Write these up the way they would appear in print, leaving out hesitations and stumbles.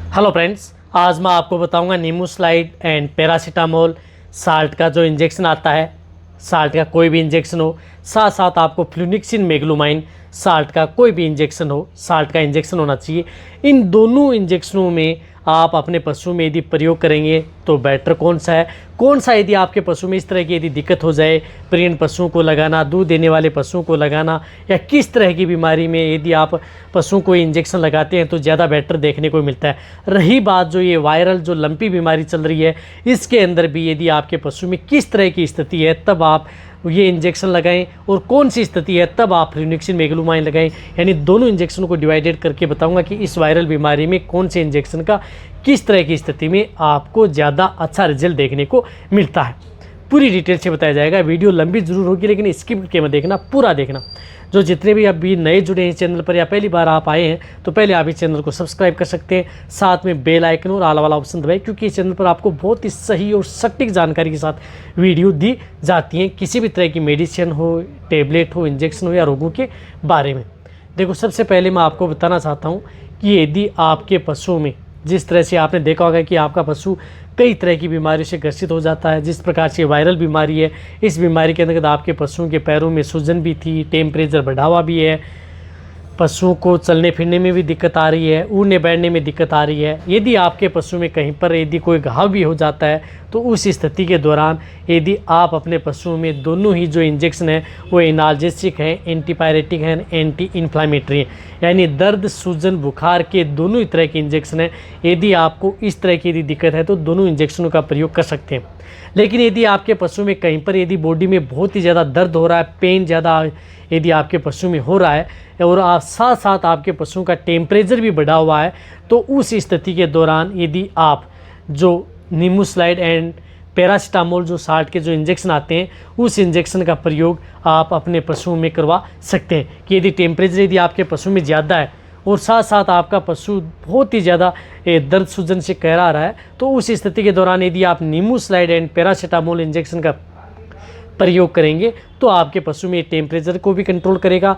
Hello friends, आज मैं आपको बताऊंगा नीमूस्लाइड एंड पैरासीटामोल साल्ट का जो इंजेक्शन आता है। साल्ट का कोई भी इंजेक्शन हो, साथ साथ आपको फ्लूनिक्सिन मेग्लूमाइन साल्ट का कोई भी इंजेक्शन हो, साल्ट का इंजेक्शन होना चाहिए। इन दोनों इंजेक्शनों में आप अपने पशु में यदि प्रयोग करेंगे तो बेटर कौन सा है, कौन सा यदि आपके पशु में इस तरह की यदि दिक्कत हो जाए, प्रेग्नेंट पशुओं को लगाना, दूध देने वाले पशुओं को लगाना, या किस तरह की बीमारी में यदि आप पशुओं को इंजेक्शन लगाते हैं तो ज़्यादा बेटर देखने को मिलता है। रही बात जो ये वायरल जो लंपी बीमारी चल रही है, इसके अंदर भी यदि आपके पशु में किस तरह की स्थिति है तब आप ये इंजेक्शन लगाएं, और कौन सी स्थिति है तब आप फ्लूनिक्सिन मेग्लूमाइन लगाएं। यानी दोनों इंजेक्शनों को डिवाइडेड करके बताऊंगा कि इस वायरल बीमारी में कौन से इंजेक्शन का किस तरह की स्थिति में आपको ज़्यादा अच्छा रिजल्ट देखने को मिलता है। पूरी डिटेल से बताया जाएगा। वीडियो लंबी जरूर होगी लेकिन स्किप करके मत देखना, पूरा देखना। जो जितने भी अभी नए जुड़े हैं चैनल पर या पहली बार आप आए हैं तो पहले आप इस चैनल को सब्सक्राइब कर सकते हैं, साथ में बेल आइकन और आल वाला ऑप्शन दबाएं, क्योंकि इस चैनल पर आपको बहुत ही सही और सटीक जानकारी के साथ वीडियो दी जाती हैं, किसी भी तरह की मेडिसिन हो, टेबलेट हो, इंजेक्शन हो या रोगों के बारे में। देखो, सबसे पहले मैं आपको बताना चाहता हूँ कि यदि आपके पशुओं में जिस तरह से आपने देखा होगा कि आपका पशु कई तरह की बीमारियों से ग्रसित हो जाता है, जिस प्रकार से वायरल बीमारी है, इस बीमारी के अंतर्गत आपके पशुओं के पैरों में सूजन भी थी, टेम्परेचर बढ़ा हुआ भी है, पशुओं को चलने फिरने में भी दिक्कत आ रही है, उड़ने बैठने में दिक्कत आ रही है। यदि आपके पशु में कहीं पर यदि कोई घाव भी हो जाता है तो उस स्थिति के दौरान यदि आप अपने पशुओं में दोनों ही जो इंजेक्शन है वो एनाल्जेसिक है, एंटीपायरेटिक है, एंटी इन्फ्लामेटरी है, यानी दर्द, सूजन, बुखार के दोनों ही तरह के इंजेक्शन है। यदि आपको इस तरह की यदि दिक्कत है तो दोनों इंजेक्शनों का प्रयोग कर सकते हैं। लेकिन यदि आपके पशु में कहीं पर यदि बॉडी में बहुत ही ज़्यादा दर्द हो रहा है, पेन ज़्यादा यदि आपके पशु में हो रहा है, और आप साथ साथ आपके पशुओं का टेम्परेचर भी बढ़ा हुआ है, तो उस स्थिति के दौरान यदि आप जो नीमूस्लाइड एंड पैरासीटामोल जो साल्ट के जो इंजेक्शन आते हैं उस इंजेक्शन का प्रयोग आप अपने पशुओं में करवा सकते हैं। कि यदि टेम्परेचर यदि आपके पशु में ज़्यादा है और साथ साथ आपका पशु बहुत ही ज़्यादा दर्द सूजन से कह रहा है, तो उस स्थिति के दौरान यदि आप नीमूस्लाइड एंड पैरासीटामोल इंजेक्शन का प्रयोग करेंगे तो आपके पशु में टेम्परेचर को भी कंट्रोल करेगा,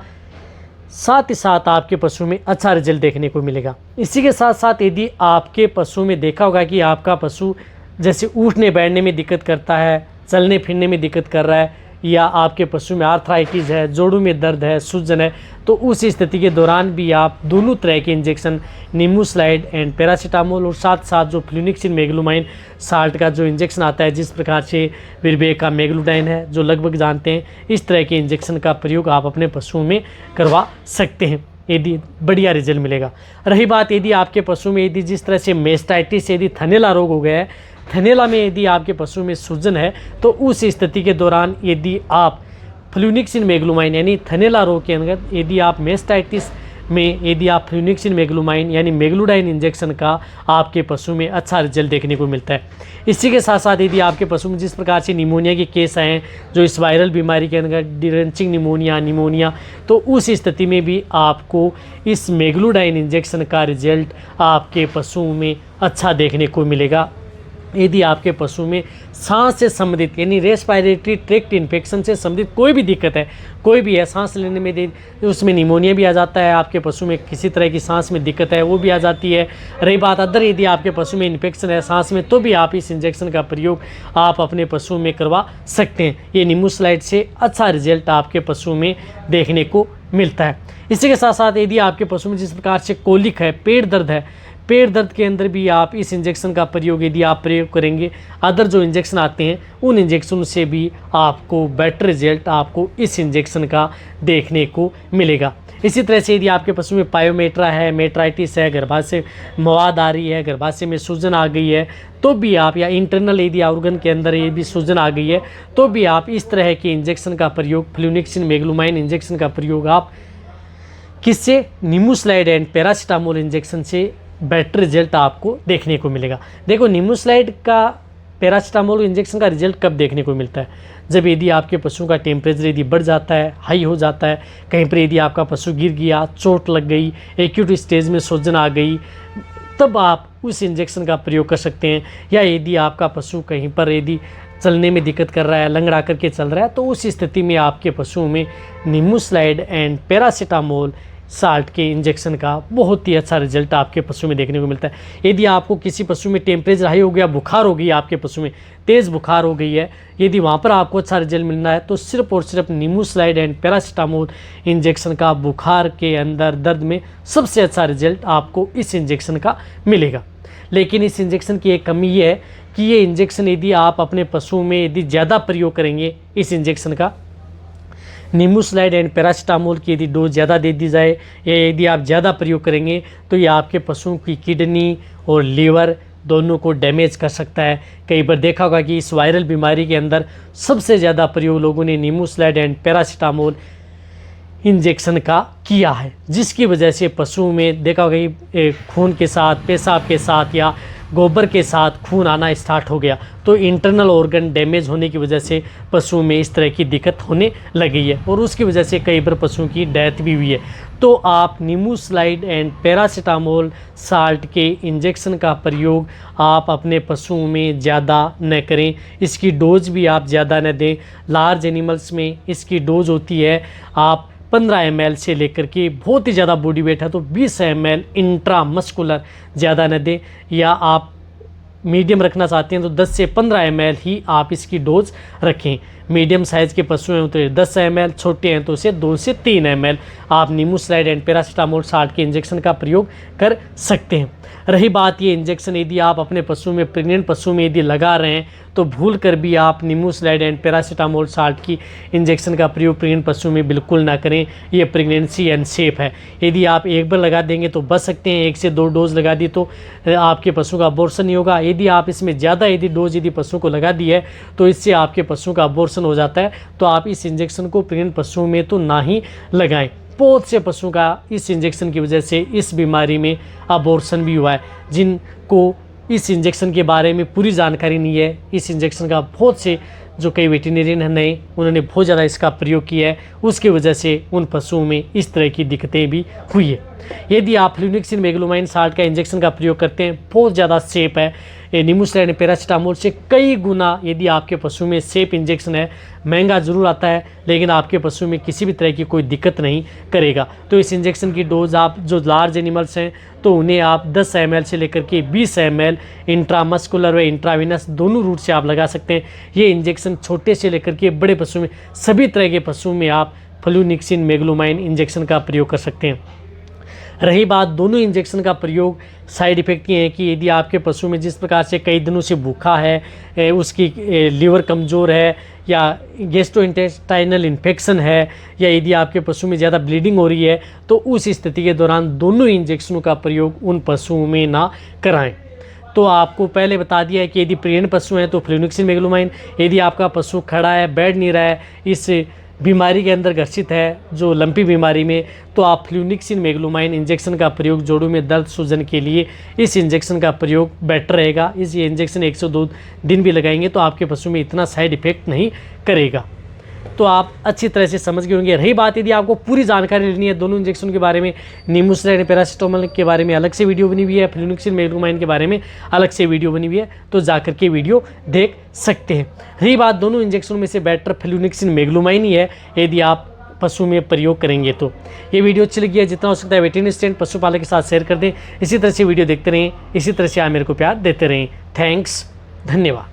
साथ ही साथ आपके पशु में अच्छा रिजल्ट देखने को मिलेगा। इसी के साथ साथ यदि आपके पशु में देखा होगा कि आपका पशु जैसे उठने बैठने में दिक्कत करता है, चलने फिरने में दिक्कत कर रहा है, या आपके पशु में आर्थराइटिस है, जोड़ों में दर्द है, सूजन है, तो उस स्थिति के दौरान भी आप दोनों तरह के इंजेक्शन नीमूस्लाइड एंड पैरासीटामोल और साथ साथ जो फ्लूनिक्सिन मेग्लूमाइन साल्ट का जो इंजेक्शन आता है, जिस प्रकार से विरबे का मेग्लूडाइन है जो लगभग जानते हैं, इस तरह के इंजेक्शन का प्रयोग आप अपने पशुओं में करवा सकते हैं, यदि बढ़िया रिजल्ट मिलेगा। रही बात यदि आपके पशु में यदि जिस तरह से मेस्टाइटिस यदि थनैला रोग हो गया है, थनैला में यदि आपके पशु में सूजन है, तो उस स्थिति के दौरान यदि आप फ्लूनिक्सिन मेग्लूमाइन यानी थनैला रोग के अंतर्गत यदि आप मेस्टाइटिस में यदि आप फ्लूनिक्सिन मेग्लूमाइन यानी मेग्लूडाइन इंजेक्शन का आपके पशु में अच्छा रिजल्ट देखने को मिलता है। इसी के साथ साथ यदि आपके पशु में जिस प्रकार से निमोनिया के केस आए हैं, जो इस वायरल बीमारी के अंतर्गत ड्रेंचिंग निमोनिया, तो उस स्थिति में भी आपको इस मेग्लूडाइन इंजेक्शन का रिजल्ट आपके पशुओं में अच्छा देखने को मिलेगा। यदि आपके पशु में सांस से संबंधित यानी रेस्पिरेटरी ट्रैक्ट इन्फेक्शन से संबंधित कोई भी दिक्कत है, कोई भी है, सांस लेने में उसमें निमोनिया भी आ जाता है, आपके पशु में किसी तरह की सांस में दिक्कत है वो भी आ जाती है। रही बात अदर यदि आपके पशु में इन्फेक्शन है सांस में, तो भी आप इस इंजेक्शन का प्रयोग आप अपने पशु में करवा सकते हैं। ये नीमूस्लाइड से अच्छा रिजल्ट आपके पशु में देखने को मिलता है। इसी के साथ साथ यदि आपके पशु में जिस प्रकार से कोलिक है, पेट दर्द है, पेट दर्द के अंदर भी आप इस इंजेक्शन का प्रयोग यदि आप प्रयोग करेंगे, अदर जो इंजेक्शन आते हैं उन इंजेक्शन से भी आपको बेटर रिजल्ट आपको इस इंजेक्शन का देखने को मिलेगा। इसी तरह से यदि आपके पशु में पायोमेट्रा है, मेट्राइटिस है, गर्भाशय मवाद आ रही है, गर्भाशय में सूजन आ गई है, तो भी आप, या इंटरनल यदि ऑर्गन के अंदर ये भी सूजन आ गई है, तो भी आप इस तरह के इंजेक्शन का प्रयोग फ्लूनिक्सिन मेग्लूमाइन इंजेक्शन का प्रयोग आप किससे, नीमूस्लाइड एंड पैरासीटामोल इंजेक्शन से बेटर रिजल्ट आपको देखने को मिलेगा। देखो, नीमूस्लाइड का पैरासीटामोल इंजेक्शन का रिजल्ट कब देखने को मिलता है, जब यदि आपके पशु का टेम्परेचर यदि बढ़ जाता है, हाई हो जाता है, कहीं पर यदि आपका पशु गिर गया, चोट लग गई, एक्यूट स्टेज में सूजन आ गई, तब आप उस इंजेक्शन का प्रयोग कर सकते हैं। या यदि आपका पशु कहीं पर यदि चलने में दिक्कत कर रहा है, लंगड़ा करके चल रहा है, तो उस स्थिति में आपके पशुओं में नीमूस्लाइड एंड पैरासीटामोल साल्ट के इंजेक्शन का बहुत ही अच्छा रिजल्ट आपके पशु में देखने को मिलता है। यदि आपको किसी पशु में टेम्परेचर हाई हो गया, बुखार हो गई, आपके पशु में तेज़ बुखार हो गई है, यदि वहाँ पर आपको अच्छा रिजल्ट मिलना है तो सिर्फ और सिर्फ नीमूस्लाइड एंड पैरासीटामोल इंजेक्शन का बुखार के अंदर दर्द में सबसे अच्छा रिजल्ट आपको इस इंजेक्शन का मिलेगा। लेकिन इस इंजेक्शन की एक कमी ये है कि ये इंजेक्शन यदि आप अपने पशु में यदि ज़्यादा प्रयोग करेंगे इस इंजेक्शन का, नीमूस्लाइड एंड पैरासीटामोल की यदि डोज ज़्यादा दे दी जाए या यदि आप ज़्यादा प्रयोग करेंगे तो ये आपके पशुओं की किडनी और लीवर दोनों को डैमेज कर सकता है। कई बार देखा होगा कि इस वायरल बीमारी के अंदर सबसे ज़्यादा प्रयोग लोगों ने नीमूस्लाइड एंड पैरासीटामोल इंजेक्शन का किया है, जिसकी वजह से पशुओं में देखा होगा कि खून के साथ, पेशाब के साथ या गोबर के साथ खून आना स्टार्ट हो गया, तो इंटरनल ऑर्गन डैमेज होने की वजह से पशुओं में इस तरह की दिक्कत होने लगी है और उसकी वजह से कई बार पशुओं की डेथ भी हुई है। तो आप नीमूस्लाइड एंड पैरासीटामोल साल्ट के इंजेक्शन का प्रयोग आप अपने पशुओं में ज़्यादा न करें। इसकी डोज भी आप ज़्यादा न दें। लार्ज एनिमल्स में इसकी डोज होती है आप 15 ml से लेकर के, बहुत ही ज़्यादा बॉडी वेट है तो 20 ml इंट्रामस्कुलर, ज़्यादा न दें। या आप मीडियम रखना चाहते हैं तो 10 से 15 ml ही आप इसकी डोज रखें। मीडियम साइज़ के पशु हैं तो 10 ml, छोटे हैं तो उसे 2 से 3 ml आप नीमूस्लाइड एंड पैरासीटामोल साल्ट के इंजेक्शन का प्रयोग कर सकते हैं। रही बात ये इंजेक्शन यदि आप अपने पशु में, प्रेग्नेंट पशु में यदि लगा रहे हैं तो भूल कर भी आप नीमूस्लाइड एंड पैरासीटामोल साल्ट की इंजेक्शन का प्रयोग प्रेग्नेंट पशु में बिल्कुल ना करें। ये प्रेगनेंसी अनसेफ है। यदि आप एक बार लगा देंगे तो बच सकते हैं, 1 से 2 डोज लगा दी तो आपके पशु का अबॉर्शन नहीं होगा। यदि आप इसमें ज़्यादा यदि डोज यदि पशु को लगा दी है तो इससे आपके पशु का अबॉर्शन हो जाता है। तो आप इस इंजेक्शन को प्रेग्नेंट पशुओं में तो ना ही लगाएं। बहुत से पशुओं का इस इंजेक्शन की वजह से इस बीमारी में अबॉर्शन भी हुआ है, जिनको इस इंजेक्शन के बारे में पूरी जानकारी नहीं है। इस इंजेक्शन का बहुत से जो कई वेटरनरियन हैं नए, उन्होंने बहुत ज़्यादा इसका प्रयोग किया है, उसकी वजह से उन पशुओं में इस तरह की दिक्कतें भी हुई है। यदि आप फ्लूनिक्सिन मेगलोमाइन साल्ट का इंजेक्शन का प्रयोग करते हैं, बहुत ज़्यादा सेफ है। नीमूस्लाइड एंड पैरासीटामोल से कई गुना यदि आपके पशु में सेफ इंजेक्शन है। महंगा ज़रूर आता है लेकिन आपके पशु में किसी भी तरह की कोई दिक्कत नहीं करेगा। तो इस इंजेक्शन की डोज आप जो लार्ज एनिमल्स हैं तो उन्हें आप 10 ml से लेकर के 20 ml इंट्रामस्कुलर व इंट्राविनस दोनों रूट से आप लगा सकते हैं। ये इंजेक्शन छोटे से लेकर के बड़े पशु में, सभी तरह के पशुओं में आप फ्लूनिक्सिन मेगलोमाइन इंजेक्शन का प्रयोग कर सकते हैं। रही बात दोनों इंजेक्शन का प्रयोग साइड इफ़ेक्ट ये है कि यदि आपके पशु में जिस प्रकार से कई दिनों से भूखा है, उसकी लीवर कमज़ोर है या गैस्ट्रोइंटेस्टाइनल इन्फेक्शन है या यदि आपके पशु में ज़्यादा ब्लीडिंग हो रही है तो उस स्थिति के दौरान दोनों इंजेक्शनों का प्रयोग उन पशुओं में ना कराएं। तो आपको पहले बता दिया है कि यदि प्रेग्नेंट पशु हैं तो फ्लूनिक्सिन मेगलोमाइन, यदि आपका पशु खड़ा है, बैठ नहीं रहा है, इस बीमारी के अंदर ग्रसित है जो लंपी बीमारी में, तो आप फ्लूनिक्सिन मेगलोमाइन इंजेक्शन का प्रयोग जोड़ों में दर्द सूजन के लिए इस इंजेक्शन का प्रयोग बेटर रहेगा। इस ये इंजेक्शन 102 दिन भी लगाएंगे तो आपके पशु में इतना साइड इफ़ेक्ट नहीं करेगा। तो आप अच्छी तरह से समझ गए होंगे। रही बात यदि आपको पूरी जानकारी लेनी है दोनों इंजेक्शन के बारे में, नीमूस्लाइड पैरासीटामोल के बारे में अलग से वीडियो बनी हुई है, फ्लूनिक्सिन मेगलोमाइन के बारे में अलग से वीडियो बनी हुई है, तो जाकर के वीडियो देख सकते हैं। रही बात दोनों इंजेक्शनों में से बेटर फ्लूनिक्सिन मेगलोमाइन ही है यदि आप पशु में प्रयोग करेंगे तो। ये वीडियो अच्छी लगी है, जितना हो सकता है वेटरनरी असिस्टेंट पशुपालक के साथ शेयर कर दें। इसी तरह से वीडियो देखते रहें, इसी तरह से आप मेरे को प्यार देते रहें। थैंक्स, धन्यवाद।